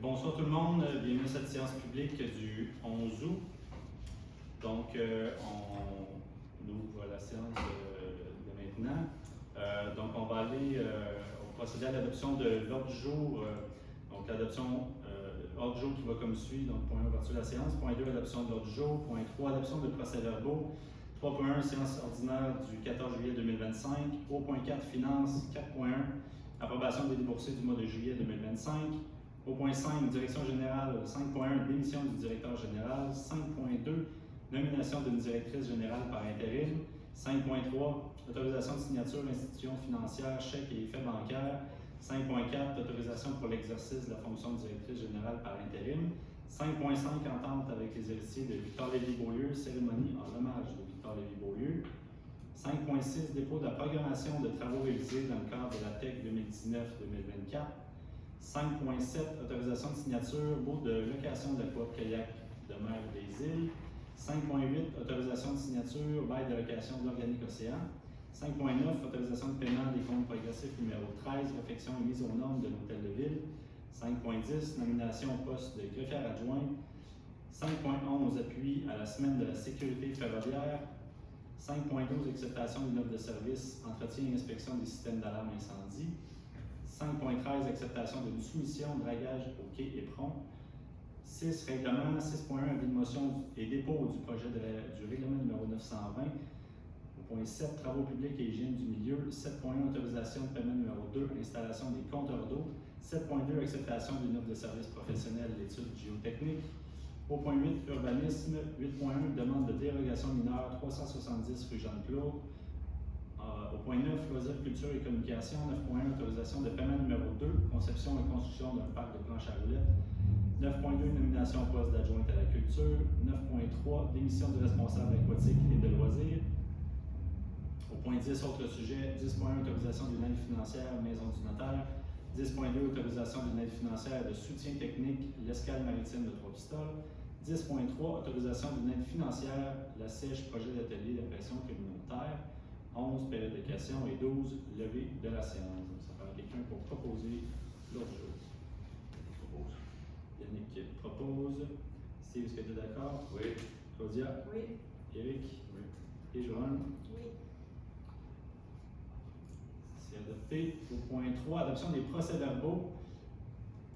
Bonsoir tout le monde, bienvenue à cette séance publique du 11 août. Donc, on ouvre la séance de maintenant. Donc, on va procéder à l'adoption de l'ordre du jour. Donc, l'adoption ordre du jour qui va comme suit. Donc, point 1, ouverture de la séance. Point 2, adoption de l'ordre du jour. Point 3, adoption de procès-verbaux. 3.1, séance ordinaire du 14 juillet 2025. Au point 4, finances. 4.1, approbation des déboursés du mois de juillet 2025. Au point 5, direction générale. 5.1, démission du directeur général. 5.2, nomination d'une directrice générale par intérim. 5.3, autorisation de signature d'institutions financières, chèques et effets bancaires. 5.4, autorisation pour l'exercice de la fonction de directrice générale par intérim. 5.5, entente avec les héritiers de Victor Lévy-Beaulieu, cérémonie en hommage de Victor Lévy-Beaulieu. 5.6, dépôt de la programmation de travaux réalisés dans le cadre de la TEC 2019-2024. 5.7, autorisation de signature, baux de location de kayak de mer des îles. 5.8, autorisation de signature, bail de location de l'Organique Océan. 5.9, autorisation de paiement des comptes progressifs numéro 13, réfection et mise aux normes de l'hôtel de ville. 5.10, nomination au poste de greffière adjoint. 5.11, appui à la semaine de la sécurité ferroviaire. 5.12, acceptation d'une offre de service, entretien et inspection des systèmes d'alarme incendie. 5.13, acceptation d'une soumission, dragage au quai Éperon. 6, règlement. 6.1, avis de motion et dépôt du projet du règlement numéro 920. Au point 7, travaux publics et hygiène du milieu. 7.1, autorisation de paiement numéro 2, installation des compteurs d'eau. 7.2, acceptation d'une offre de service professionnel d'études géotechniques. Au point 8, urbanisme. 8.1, demande de dérogation mineure 370 rue Jeanne-Claude. Au point 9, loisirs, culture et communication. 9.1, autorisation de paiement numéro 2, conception et construction d'un parc de planches à roulettes. 9.2, nomination au poste d'adjointe à la culture. 9.3, démission du responsable aquatique et de loisirs. Au point 10, autres sujets. 10.1, autorisation d'une aide financière, maison du notaire. 10.2, autorisation d'une aide financière de soutien technique, l'escale maritime de Trois-Pistoles. 10.3, autorisation d'une aide financière, la sèche, projet d'atelier d'impression communautaire. 11, période de questions et 12, levée de la séance. Ça prend quelqu'un pour proposer l'autre jour. Yannick propose. Steve, est-ce que tu es d'accord? Oui. Claudia? Oui. Eric? Oui. Et Joanne? Oui. C'est adopté. Au point 3, adoption des procès-verbaux.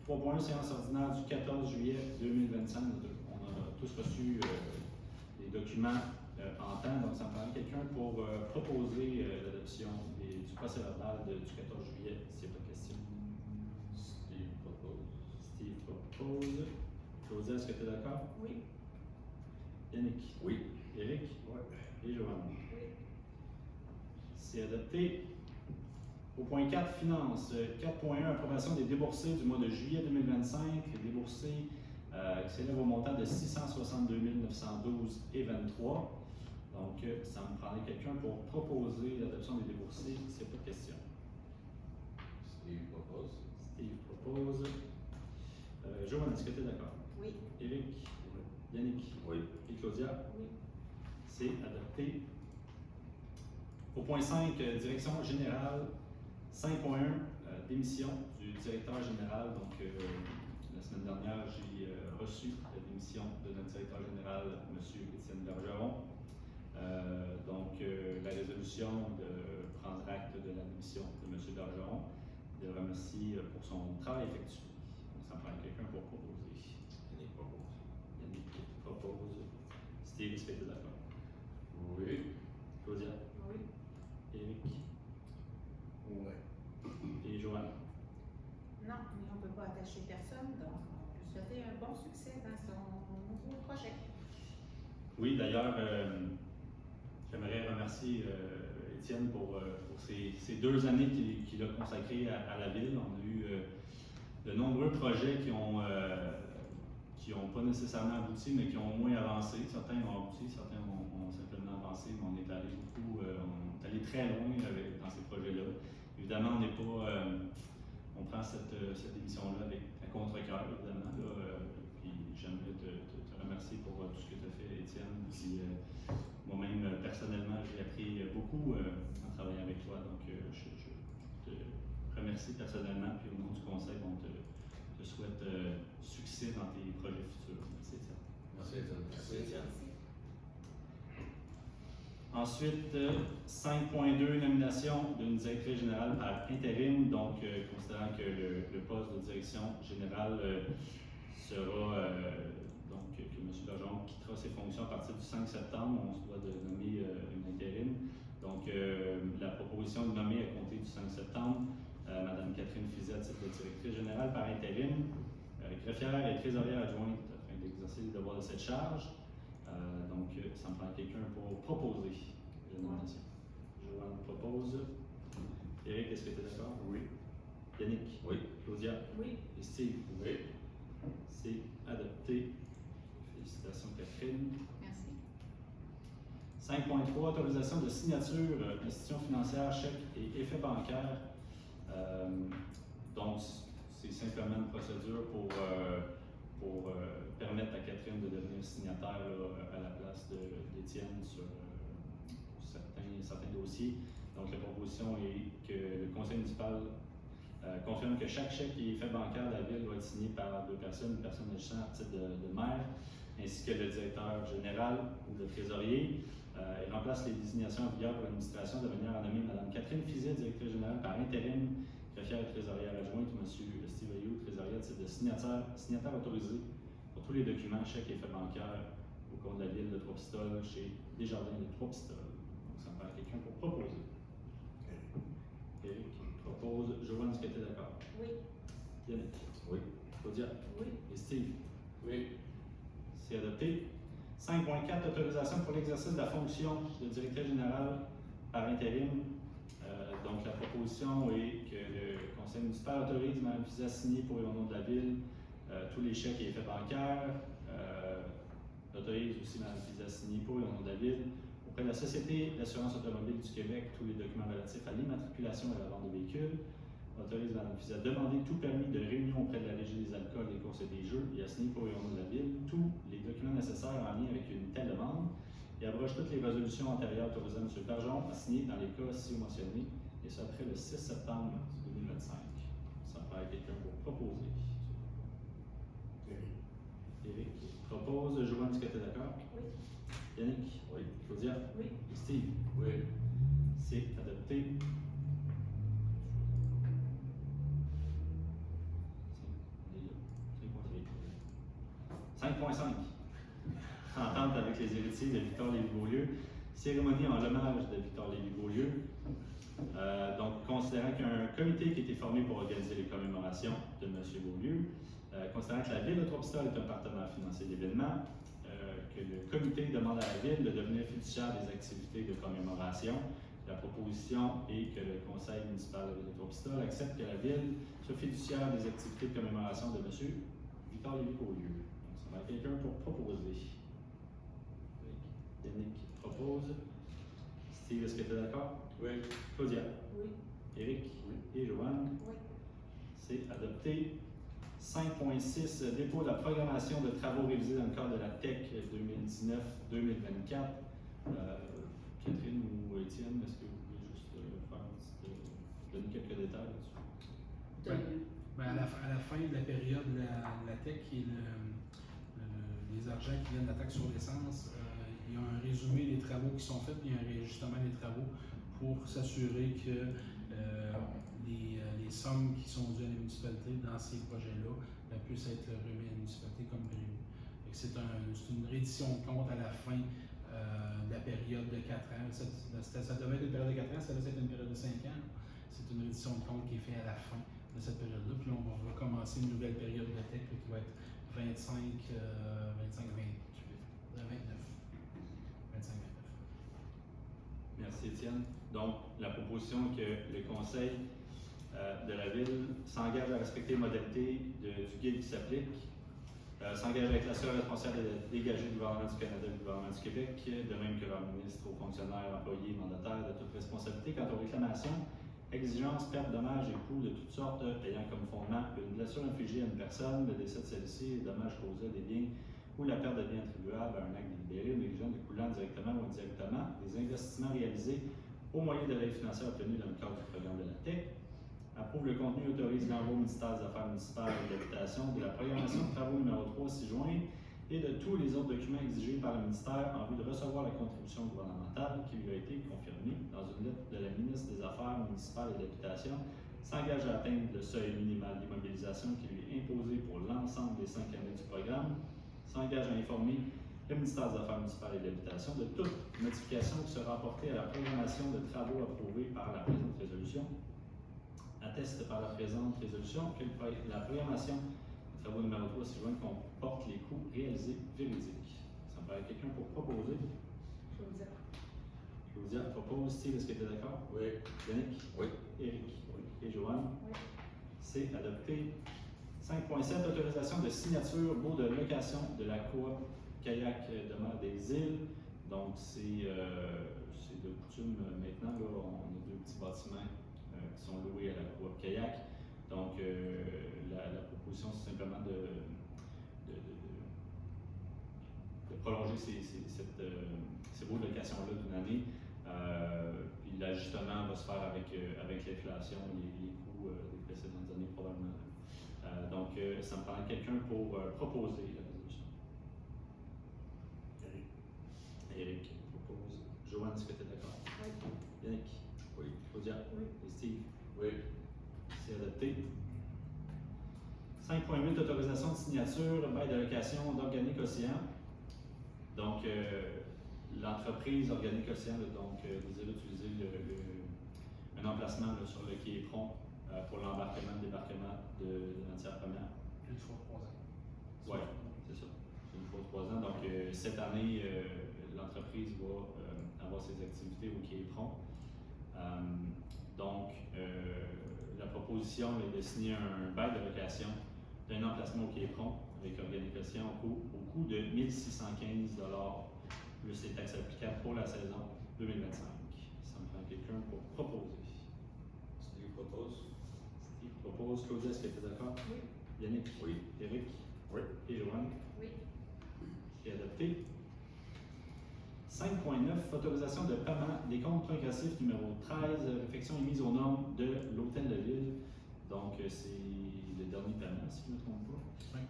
3.1, séance ordinaire du 14 juillet 2025. On a tous reçu les documents en temps, donc ça me prend quelqu'un pour proposer l'adoption du procès-verbal du 14 juillet, s'il n'y a pas de question. Steve propose. Steve propose. Claudia, est-ce que tu es d'accord? Oui. Yannick? Oui. Eric? Oui. Et Joanne? Oui. C'est adopté. Au point 4, finances. 4.1, approbation des déboursés du mois de juillet 2025. Les déboursés qui s'élèvent au montant de 662 912 et 23. Donc, ça me prendrait quelqu'un pour proposer l'adoption des déboursés, s'il n'y a pas de question. Steve propose. Steve propose. Joanne, est-ce que tu es d'accord? Oui. Eric? Yannick? Oui. Et Claudia? Oui. C'est adopté. Au point 5, direction générale. 5.1, démission du directeur général. Donc, la semaine dernière, j'ai reçu la démission de notre directeur général, M. Étienne Bergeron. Donc, la résolution de prendre acte de la démission de M. Bergeron. Je le remercie pour son travail effectué. Donc, ça me prend quelqu'un pour proposer. Yannick propose. Yannick propose. Steve, est-ce que tu es d'accord? Oui. Claudia? Oui. Eric? Oui. Et Joanne? Non, mais on ne peut pas attacher personne, donc on peut souhaiter un bon succès dans son nouveau projet. Oui, d'ailleurs, j'aimerais remercier Étienne pour ces 2 années qu'il a consacrées à la ville. On a eu de nombreux projets qui ont pas nécessairement abouti, mais qui ont au moins avancé. Certains ont abouti, certains ont simplement avancé, mais on est allé on est allé très loin dans ces projets-là. Évidemment, on prend cette émission-là à contre-cœur, évidemment. Puis j'aimerais te remercier pour tout ce que tu as fait, Étienne. Puis moi-même, personnellement, j'ai appris beaucoup en travaillant avec toi. Donc, je te remercie personnellement. Puis au nom du conseil, on te souhaite succès dans tes projets futurs. Merci, Étienne. Merci, Étienne. Merci, Étienne. Ensuite, 5.2, nomination d'une directrice générale par intérim. Donc, considérant que le poste de direction générale sera, donc, que M. Bergeron quittera ses fonctions à partir du 5 septembre, on se doit de nommer une intérim. Donc, la proposition de nommer à compter du 5 septembre, Mme Catherine Fizet, à titre de directrice générale par intérim, greffière et trésorière adjointe afin d'exercer les devoirs de cette charge. Donc, ça me prend quelqu'un pour proposer la nomination. Joanne propose. Eric, est-ce que tu es d'accord? Oui. Yannick? Oui. Claudia? Oui. Et Steve? Oui. C'est adopté. Félicitations, Catherine. Merci. 5.3, autorisation de signature, institution financière, chèque et effet bancaire. Donc, c'est simplement une procédure pour permettre à Catherine de devenir signataire à la place d'Étienne sur certains dossiers. Donc, la proposition est que le conseil municipal confirme que chaque chèque et effet bancaire de la ville doit être signé par deux personnes, une personne agissant à titre de maire, ainsi que le directeur général ou le trésorier. Il remplace les désignations en vigueur pour l'administration de manière à nommer Mme Catherine Fizet, directrice générale par intérim, greffière et trésorière adjointe, ou M. Steve Ayou, trésorier à titre de signataire autorisé pour tous les documents, chèques et effets bancaires au compte de la ville de Trois-Pistoles chez Desjardins de Trois-Pistoles. Donc, ça me paraît quelqu'un pour proposer. Eric propose. Joanne, est-ce que tu es d'accord? Oui. Yannick? Oui. Claudia? Oui. Et Steve? Oui. C'est adopté. 5.4, autorisation pour l'exercice de la fonction de directrice générale par intérim. Donc, la proposition est que le conseil municipal autorise Mme Fizet à signer pour et au nom de la ville tous les chèques et effets bancaires. Autorise aussi Mme Fizet à signer pour et au nom de la ville auprès de la Société d'assurance automobile du Québec tous les documents relatifs à l'immatriculation et à la vente de véhicules. Autorise Mme Fizet à demander tout permis de réunion auprès de la Régie des alcools, des courses et des jeux et à signer pour et au nom de la ville tous les documents nécessaires en lien avec une telle demande et abroge toutes les résolutions antérieures autorisant M. Bergeron à signer dans les cas ci mentionnés, et ce après le 6 septembre 2025. Ça me paraît quelqu'un pour proposer. Eric propose. Joanne, est-ce que tu es d'accord? Oui. Yannick? Oui. Claudia? Oui. Et Steve? Oui. C'est adopté. 5.5. Entente avec les héritiers de Victor Lévy-Beaulieu. Cérémonie en l'hommage de Victor Lévy-Beaulieu. Donc, considérant qu'il y a un comité qui a été formé pour organiser les commémorations de M. Beaulieu, considérant que la Ville de Trois-Pistoles est un partenaire financier de l'événement, que le comité demande à la Ville de devenir fiduciaire des activités de commémoration. La proposition est que le conseil municipal de la Ville de Trois-Pistoles accepte que la Ville soit fiduciaire des activités de commémoration de M. Victor Lévy-Beaulieu. Donc, ça va être quelqu'un pour proposer. Yannick propose. Steve, est-ce que tu es d'accord? Oui. Claudia? Oui. Eric? Oui. Et Joanne? Oui. C'est adopté. 5.6, dépôt de la programmation de travaux révisés dans le cadre de la TEC 2019-2024. Catherine ou Étienne, est-ce que vous pouvez juste donner quelques détails là-dessus? Ben, à la fin de la période de la TEC, qui est les argents qui viennent de la taxe sur l'essence, il y a un résumé des travaux qui sont faits, puis il y a un réajustement des travaux pour s'assurer que les sommes qui sont dues à la municipalité dans ces projets-là puissent être remises à la municipalité comme prévu. C'est une reddition de compte à la fin de la période de 4 ans. Ça devait être une période de 4 ans, ça va être une période de 5 ans. C'est une reddition de compte qui est faite à la fin de cette période-là. Puis on va recommencer une nouvelle période de TEC qui va être 25-28. 29. Merci Étienne. Donc, la proposition est que le conseil de la ville s'engage à respecter les modalités du guide qui s'applique, s'engage avec la seule responsable de dégager du gouvernement du Canada et du gouvernement du Québec, de même que leur ministre aux fonctionnaires, employés, mandataires de toute responsabilité quant aux réclamations, exigences, pertes, dommages et coûts de toutes sortes ayant comme fondement une blessure infligée à une personne, le décès de celle-ci, dommages causés à des biens ou la perte de biens attribuables à un acte délibéré ou négligent découlant directement ou indirectement des investissements réalisés au moyen de l'aide financière obtenue dans le cadre du programme de la TEC, à approuve le contenu et autorise l'envoi au ministère des Affaires municipales et de l'Habitation de la programmation de travaux numéro 3 ci-joint et de tous les autres documents exigés par le ministère en vue de recevoir la contribution gouvernementale qui lui a été confirmée dans une lettre de la ministre des Affaires municipales et de l'Habitation, s'engage à atteindre le seuil minimal d'immobilisation qui lui est imposé pour l'ensemble des 5 années du programme, s'engage à informer le ministère des Affaires municipales et de l'Habitation de toute modification qui sera apportée à la programmation de travaux approuvés par la présente résolution, atteste par la présente résolution que la programmation de travaux numéro 3 ci-joint comporte les coûts réalisés véridiques. Ça me paraît quelqu'un pour proposer. Claudia. Claudia propose. Steve, est-ce que tu es d'accord? Oui. Yannick? Oui. Éric? Et Joanne? Oui. C'est adopté. 5.7, autorisation de signature baux de location de la coop kayak de mer des îles. Donc, c'est de coutume maintenant. Là, on a 2 petits bâtiments qui sont loués à la coop kayak. Donc, la proposition, c'est simplement de prolonger ces baux de location-là d'une année. Puis l'ajustement va se faire avec l'inflation, les coûts des précédentes années probablement. Donc, ça me prend quelqu'un pour proposer la résolution. Éric propose. Joanne, est-ce que tu es d'accord? Oui. Yannick? Oui. Claudia? Oui. Et Steve? Oui. C'est adopté. 5.8, autorisation de signature, bail de location d'Organique Océan. Donc, l'entreprise Organique Océan, donc, désire utiliser un emplacement là, sur le quai Éperon pour l'embarquement, le débarquement de la matière première. Une fois 3 ans. Oui, c'est ça. C'est une fois 3 ans. Donc, cette année, l'entreprise va avoir ses activités au quai Éperon. Donc, la proposition est de signer un bail de location d'un emplacement au quai Éperon avec Organique Océan au coût de 1 615 plus les taxes applicables pour la saison 2025. Ça me prend quelqu'un pour proposer. Steve propose. Steve propose. Claudia, est-ce que tu es d'accord? Oui. Yannick? Oui. Éric? Oui. Et Joanne? Oui. C'est adopté. 5.9, autorisation de paiement des comptes progressifs numéro 13, réfection et mise aux normes de l'Hôtel de Ville. Donc, c'est le dernier paiement, si je ne me trompe pas, Oui.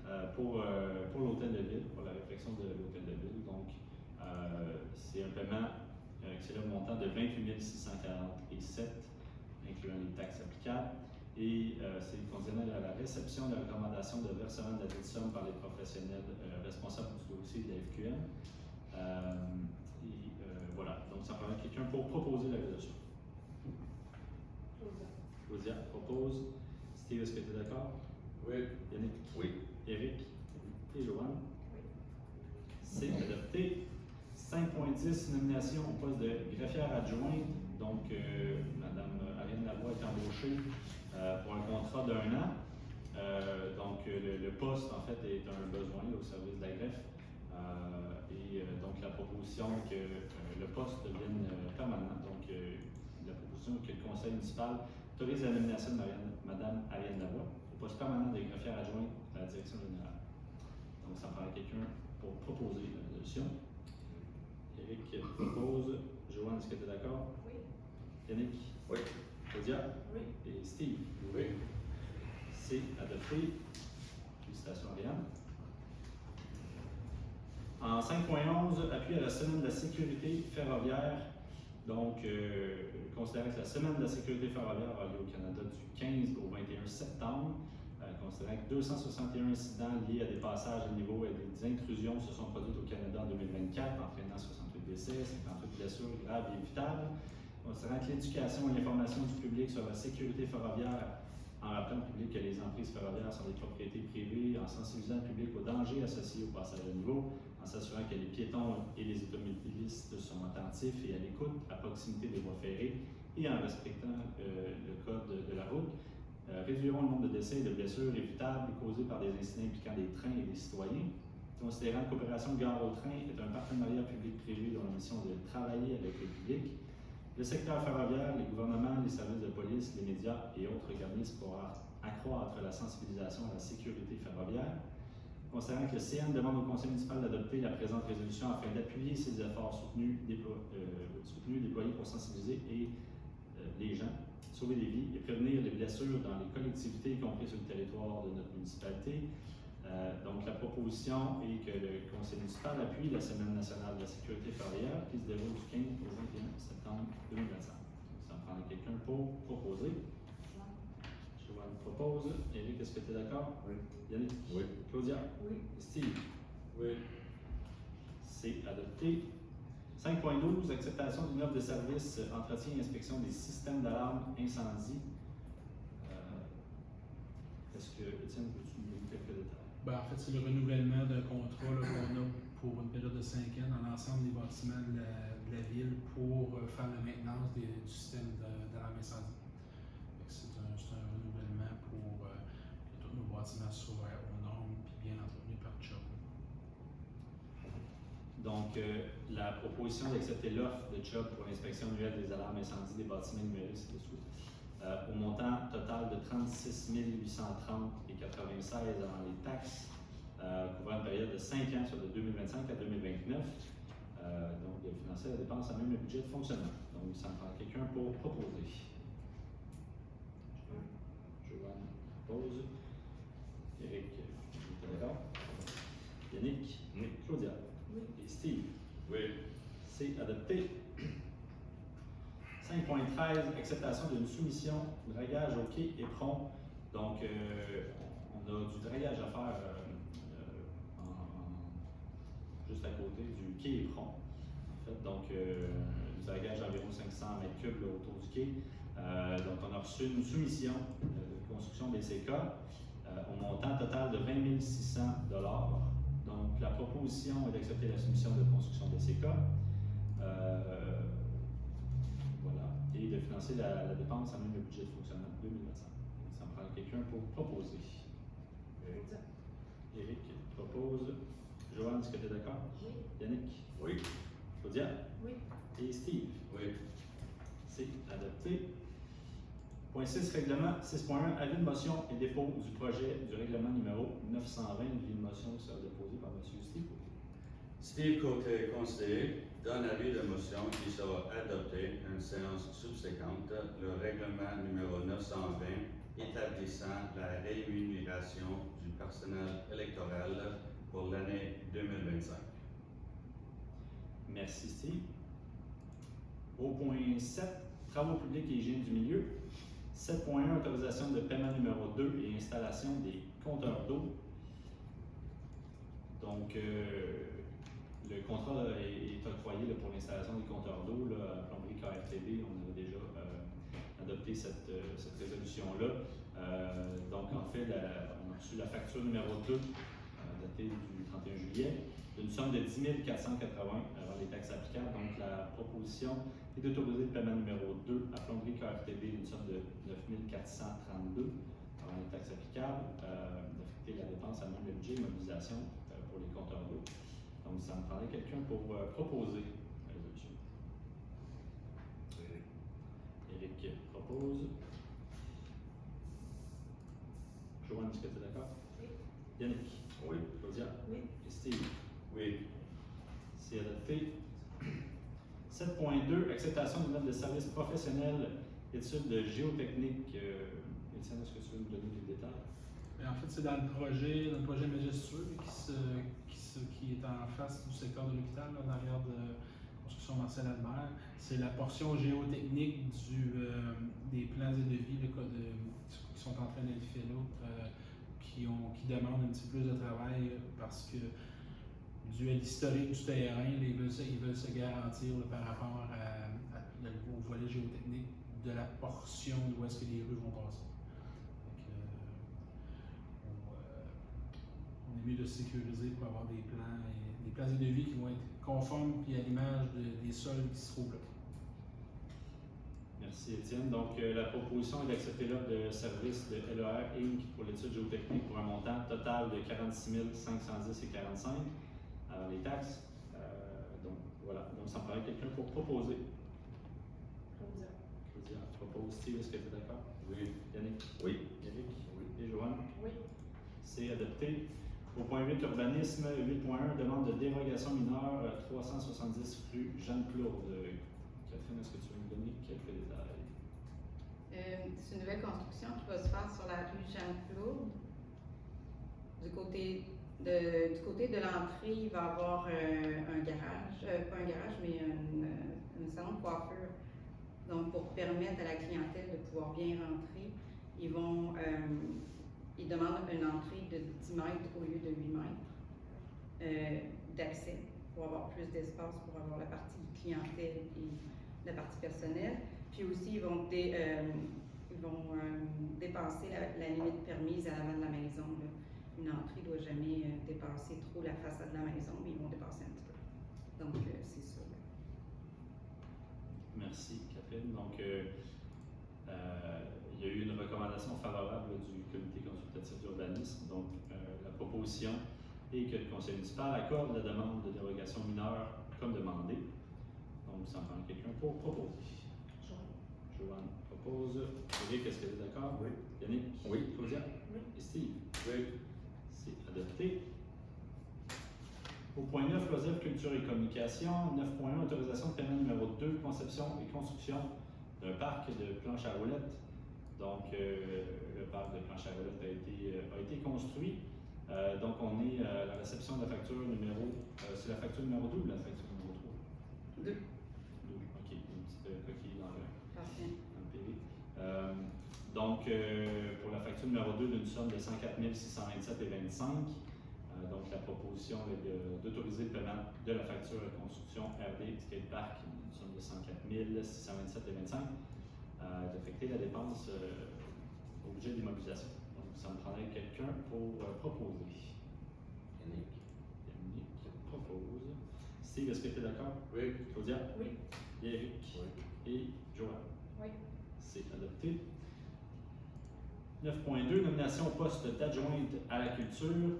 pour l'Hôtel de Ville, pour la réfection de l'Hôtel de Ville. Donc, c'est un paiement qui s'élève au montant de 28 647, incluant les taxes applicables. Et c'est conditionnel à la réception de la recommandation de versement de la dette somme par les professionnels responsables du dossier de la FQM. Voilà, donc ça permet quelqu'un pour proposer la résolution. Claudia. Claudia propose. Steve, est-ce que tu es d'accord? Oui. Yannick? Oui. Éric? Et Joanne? Oui. C'est adopté. 5.10, nomination au poste de greffière adjointe. Donc, Mme Ariane Lavoie est embauchée pour un contrat d'1 an. Donc, le poste, en fait, est un besoin là, au service de la greffe. Donc, la proposition que le poste devienne permanent. Donc, la proposition que le conseil municipal autorise la nomination de Mme Ariane Lavoie au poste permanent de greffière adjointe à la direction générale. Donc, ça prend quelqu'un pour proposer la résolution. Éric propose. Joanne, est-ce que tu es d'accord? Oui. Yannick? Oui. Claudia? Oui. Et Steve? Oui. C'est adopté. Félicitations, Ariane. En 5.11, appui à la semaine de la sécurité ferroviaire. Donc, considérant que la semaine de la sécurité ferroviaire a lieu au Canada du 15 au 21 septembre, considérant que 261 incidents liés à des passages à niveau et des intrusions se sont produits au Canada en 2024, entraînant 68 décès, 58 blessures graves et évitables. Considérant que l'éducation et l'information du public sur la sécurité ferroviaire, en rappelant au public que les emprises ferroviaires sont des propriétés privées, en sensibilisant le public aux dangers associés au passage à niveau, en s'assurant que les piétons et les automobilistes sont attentifs et à l'écoute à proximité des voies ferrées et en respectant le code de la route, réduiront le nombre de décès et de blessures évitables causés par des incidents impliquant des trains et des citoyens. Considérant que l'opération Gare au train est un partenariat public-privé dont la mission est de travailler avec le public, le secteur ferroviaire, les gouvernements, les services de police, les médias et autres organismes pourront accroître la sensibilisation à la sécurité ferroviaire. Considérant que le CN demande au conseil municipal d'adopter la présente résolution afin d'appuyer ces efforts soutenus déployés pour sensibiliser les gens sauver des vies et prévenir les blessures dans les collectivités, y compris sur le territoire de notre municipalité. Donc, la proposition est que le conseil municipal appuie la Semaine nationale de la sécurité ferroviaire qui se déroule du 15 au 21 septembre 2025. Ça me prend quelqu'un pour proposer. Joanne propose. Éric, est-ce que tu es d'accord? Oui. Yannick? Oui. Claudia? Oui. Steve? Oui. C'est adopté. 5.12, acceptation d'une offre de service, entretien et inspection des systèmes d'alarme incendie. Est-ce que, Étienne, peux-tu nous donner quelques détails? Ben, en fait, c'est le renouvellement d'un contrat là, qu'on a pour une période de 5 ans dans l'ensemble des bâtiments de la ville pour faire la maintenance du système d'alarme incendie. C'est un renouvellement pour que tous nos bâtiments soient aux normes et bien entretenus par Chubb. Donc, la proposition d'accepter l'offre de Chubb pour l'inspection annuelle des alarmes incendies des bâtiments numériques ci-dessous, au montant total de 36 830 et 96 avant les taxes, couvrant une période de 5 ans, soit de 2025 à 2029. Donc, de financer la dépense à même le budget de fonctionnement. Donc, ça me prend quelqu'un pour proposer. Joanne propose. Éric, tu es d'accord? Yannick? Oui. Claudia? Oui. Et Steve? Oui. C'est adopté. 5.13, acceptation d'une soumission dragage au quai Éperon. Donc, on a du dragage à faire juste à côté du quai Éperon. En fait, donc, du dragage d'environ 500 mètres cubes là, autour du quai. Donc, on a reçu une soumission de construction BCK au montant total de 20 600 $. Donc, la proposition est d'accepter la soumission de construction BCK. Voilà. Et de financer la dépense à même le budget de fonctionnement 2025. Ça me prend quelqu'un pour proposer. Éric propose. Joanne, est-ce que tu es d'accord? Oui. Yannick? Oui. Claudia? Oui. Et Steve? Oui. C'est adopté. Point 6, règlement 6.1, avis de motion et dépôt du projet du règlement numéro 920. Une avis de motion sera déposée par M. Steve Côté. Steve Côté, conseiller, donne avis de motion qui sera adopté à une séance subséquente, le règlement numéro 920 établissant la rémunération du personnel électoral pour l'année 2025. Merci Steve. Au point 7, travaux publics et hygiène du milieu. 7.1, autorisation de paiement numéro 2 et installation des compteurs d'eau. Donc, le contrat est octroyé là, pour l'installation des compteurs d'eau à Plomberie KRTB. On avait déjà adopté cette résolution-là. Donc, en fait, on a reçu la facture numéro 2 datée du 31 juillet d'une somme de 10 480 avant les taxes applicables. Donc, la proposition est d'autoriser le paiement numéro 2 à Plomberie KRTB d'une somme de 9 432 avant les taxes applicables, d'affecter la dépense à même le budget et mobilisation pour les compteurs d'eau. Donc, ça me prendrait quelqu'un pour proposer la résolution. Éric propose. Joanne, est-ce que tu es d'accord? Oui. Yannick? Oui. Claudia? Oui. Et Steve? Oui. C'est adopté. 7.2, acceptation d'une offre de service professionnel, études de géotechnique. Étienne, est-ce que tu veux nous donner des détails? En fait, c'est dans le projet majestueux qui est en face du secteur de l'hôpital, en arrière de construction Marcel Almer. C'est la portion géotechnique des plans et devis qui sont en train d'être faits là, qui demandent un petit peu plus de travail parce que dû à l'historique du terrain, ils veulent se garantir là, par rapport au volet géotechnique de la portion d'où est-ce que les rues vont passer. On est mieux de sécuriser pour avoir des plans et devis qui vont être conformes et à l'image des sols qui se trouvent là. Merci Étienne. Donc, la proposition est d'accepter l'offre de service de LER Inc. pour l'étude géotechnique pour un montant total de 46 510 et 45 avant les taxes. Donc, voilà. Donc, ça me paraît quelqu'un pour proposer. Claudia. Claudia propose. Steve, est-ce que tu es d'accord? Oui. Yannick? Oui. Yannick? Oui. Et Joanne? Oui. C'est adopté. Au point 8, urbanisme, 8.1, demande de dérogation mineure, 370 rue Jeanne-Claude. Catherine, est-ce que tu veux nous donner quelques détails? C'est une nouvelle construction qui va se faire sur la rue Jeanne-Claude. Du côté de l'entrée, il va y avoir un garage, pas un garage, mais un salon de coiffure. Donc, pour permettre à la clientèle de pouvoir bien rentrer, ils demandent une entrée de 10 mètres au lieu de 8 mètres d'accès pour avoir plus d'espace, pour avoir la partie clientèle et la partie personnelle. Puis aussi, ils vont dépasser la limite permise à l'avant de la maison. Là. Une entrée ne doit jamais dépasser trop la façade de la maison, mais ils vont dépasser un petit peu. Donc, c'est ça. Là. Merci, Catherine. Donc, il y a eu une recommandation favorable du comité consultatif d'urbanisme. Donc, la proposition est que le conseil municipal accorde la demande de dérogation mineure comme demandé. Donc, ça prend quelqu'un pour proposer. Joanne propose. Eric, est-ce que tu es d'accord? Oui. Yannick? Oui. Claudia? Oui. Et Steve? Oui. C'est adopté. Au point 9, loisirs, culture et communication. 9.1, autorisation de paiement numéro 2, conception et construction d'un parc de planches à roulettes. Donc, le parc de planches à roulettes a été construit. Donc, on est à la réception de la facture numéro... c'est la facture numéro 2 ou la facture numéro 3? 2. 2, OK. Une petite coquille dans le Parfait. PV. Donc, pour la facture numéro 2 d'une somme de 104 627,25 donc, la proposition est d'autoriser le paiement de la facture de construction RD Skatepark, une somme de 104 627,25 d'affecter la dépense au budget d'immobilisation. Donc, ça me prendrait quelqu'un pour proposer. Yannick. Yannick propose. Steve, est-ce que tu es d'accord? Oui. Claudia? Oui. Eric? Oui. Et Joanne? Oui. C'est adopté. 9.2, nomination au poste d'adjointe à la culture.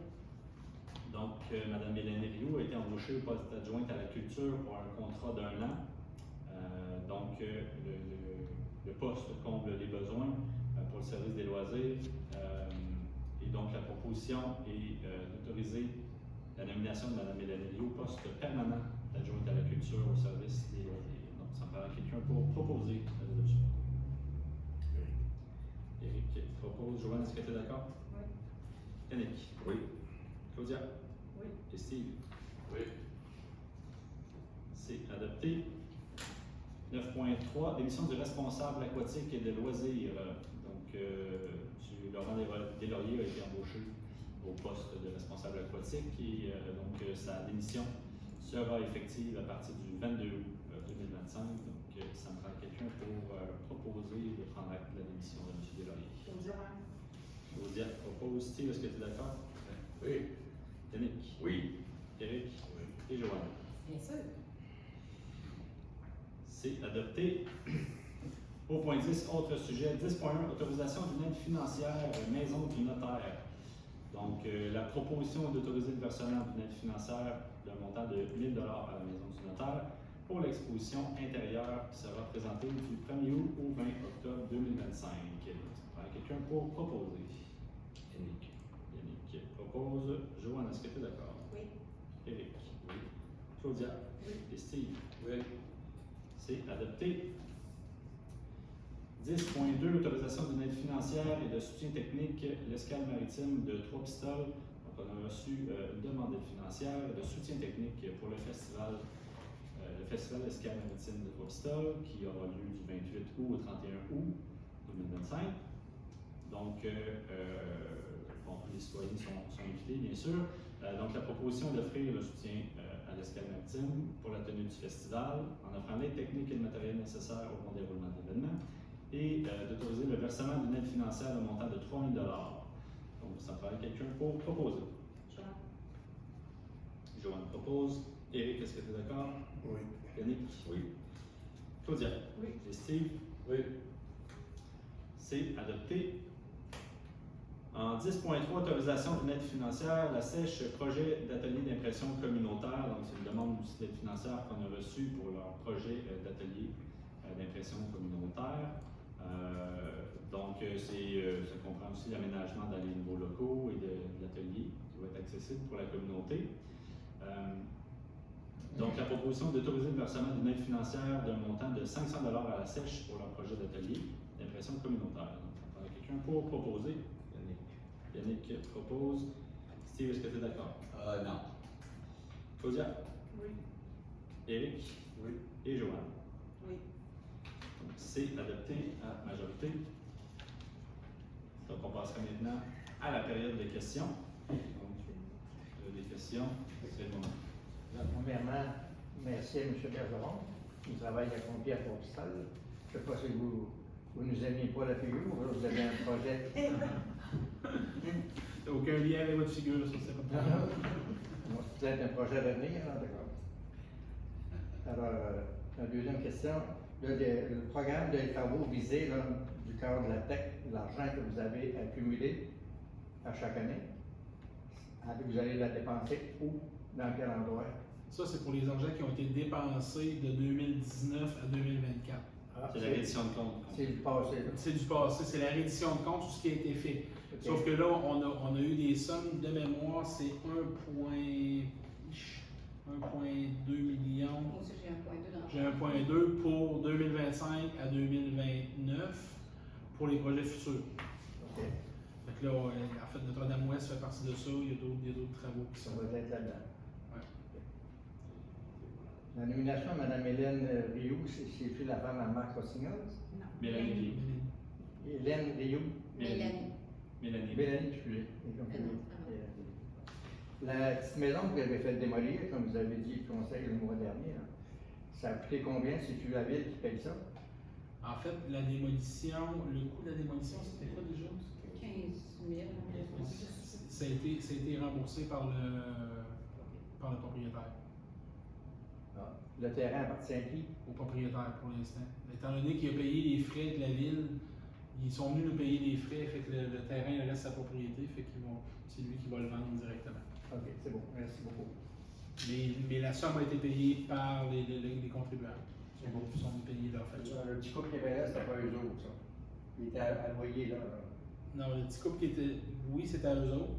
Donc, Mme Mélanie Rioux a été embauchée au poste d'adjointe à la culture pour un contrat d'1 an. Donc, le poste comble les besoins pour le service des loisirs. Et donc, la proposition est d'autoriser la nomination de Mme Mélanie Rioux au poste permanent d'adjointe à la culture au service des loisirs. Donc, ça me paraît quelqu'un pour proposer l'adoption. Eric propose. Joanne, est-ce que tu es d'accord? Oui. Yannick? Oui. Claudia? Oui. Et Steve? Oui. C'est adopté. 9.3, démission du responsable aquatique et de loisirs. Donc, Laurent Deslauriers a été embauché au poste de responsable aquatique et donc sa démission sera effective à partir du 22 août 2025. Donc, ça me prend quelqu'un pour proposer de prendre acte de la démission de M. Deslauriers. Claudia propose. Steve, est-ce que tu es d'accord? Oui. Yannick? Oui. Eric? Oui. Et Joanne? Bien sûr. C'est adopté. Au point 10, autre sujet. 10.1, autorisation d'une aide financière maison du notaire. Donc, la proposition est d'autoriser le versement d'une aide financière d'un montant de 1 000 à la maison du notaire pour l'exposition intérieure qui sera présentée du 1er août au 20 octobre 2025. Quelqu'un pour proposer? Yannick. Yannick propose. Joanne, est-ce que tu es d'accord? Oui. Eric? Oui. Claudia? Oui. Et Steve? Oui. C'est adopté. 10.2, l'autorisation d'une aide financière et de soutien technique, l'escale maritime de Trois-Pistoles. Donc, on a reçu une demande d'aide financière et de soutien technique pour le festival Escale maritime de Trois-Pistoles qui aura lieu du 28 août au 31 août 2025. Donc, les citoyens sont invités, bien sûr. Donc, la proposition est d'offrir le soutien à l'escale maritime pour la tenue du festival en offrant l'aide technique et le matériel nécessaire au bon déroulement de l'événement et d'autoriser le versement d'une aide financière de montant de 3 000 Donc, ça me paraît quelqu'un pour proposer. Joanne propose. Eric, est-ce que tu es d'accord? Oui. Yannick? Oui. Claudia? Oui. Et Steve? Oui. C'est adopté. En 10.3, autorisation d'une aide financière, la sèche projet d'atelier d'impression communautaire. Donc, c'est une demande aussi d'aide financière qu'on a reçue pour leur projet d'atelier d'impression communautaire. Donc, ça comprend aussi l'aménagement dans les nouveaux locaux et de l'atelier qui va être accessible pour la communauté. Donc, la proposition d'autoriser le versement d'une aide financière d'un montant de 500 à la sèche pour leur projet d'atelier. L'impression communautaire. Donc, on parle à quelqu'un pour proposer. Yannick propose. Steve, est-ce que tu es d'accord? Non. Claudia? Oui. Éric? Oui. Et Joanne? Oui. Donc, c'est adopté à majorité. Donc, on passera maintenant à la période des questions. Donc, des questions, c'est le moment. Premièrement, merci à M. Bergeron du travail accompli à Port-Pistolle. Je ne sais pas si vous nous aimiez pas la figure, vous avez un projet. Aucun lien avec votre figure, ça, c'est pas Peut-être un projet d'avenir, hein, d'accord. Alors, la deuxième question, le programme de travaux visés là, du cadre de la TEC, l'argent que vous avez accumulé à chaque année, vous allez la dépenser où, dans quel endroit? Ça, c'est pour les argents qui ont été dépensés de 2019 à 2024. C'est la reddition de compte. C'est du passé. Là. C'est du passé, c'est la reddition de compte, tout ce qui a été fait. Ok. Sauf que là, on a eu des sommes de mémoire, c'est 1,2 million. Moi aussi, j'ai un point 2 dans J'ai 1,2 pour 2025 à 2029 pour les projets futurs. Ok. Fait que là, en fait, Notre-Dame-Ouest fait partie de ça, il y a d'autres travaux qui Ça sont. va être là-dedans. Ouais. La nomination de Mme Hélène Rioux, c'est la femme à Marc Rossignol? Non. Mélanie Guy. Hélène Rioux? Mélanie. Mélanie. Mélanie, excusez. La petite maison que vous avez fait démolir, comme vous avez dit au conseil le mois dernier, là, ça a coûté combien? C'est-tu la ville qui paye ça? En fait, la démolition, le coût de la démolition, c'était quoi déjà? 15 000. Ça a été remboursé par le propriétaire, Ah. Le terrain appartient à qui? au propriétaire pour l'instant. Étant donné qu'il a payé les frais de la ville, ils sont venus nous payer les frais, fait que le terrain il reste sa propriété, fait c'est lui qui va le vendre directement. Ok, c'est bon, merci beaucoup. Mais la somme a été payée par les contribuables. Ils sont payés leur facture. Le petit couple qui avait là, c'était pas eux autres, ça. Il était à loyer, là. Non, le petit couple qui était. Oui, c'était à eux autres.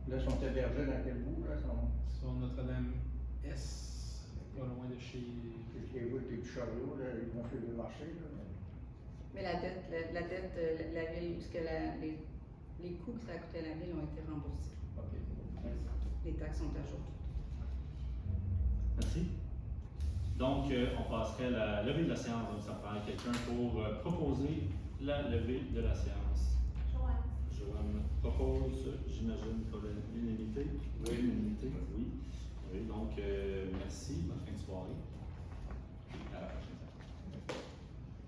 Là, ils sont hébergés dans quel bout, là? Sur Notre-Dame-Est, pas loin de chez. Chez vous, avec les petits chariots, là, ils vont faire le marché, là. Mais la dette, la ville, puisque les coûts que ça a coûté à la ville ont été remboursés. Ok, merci. Les taxes sont à jour. Merci. Donc, on passerait à la levée de la séance. Donc, ça prend quelqu'un pour proposer la levée de la séance. Joanne. Joanne propose, j'imagine, pour l'unanimité. Oui. L'unanimité, oui. Oui, donc, merci. Bonne fin de soirée. À la prochaine.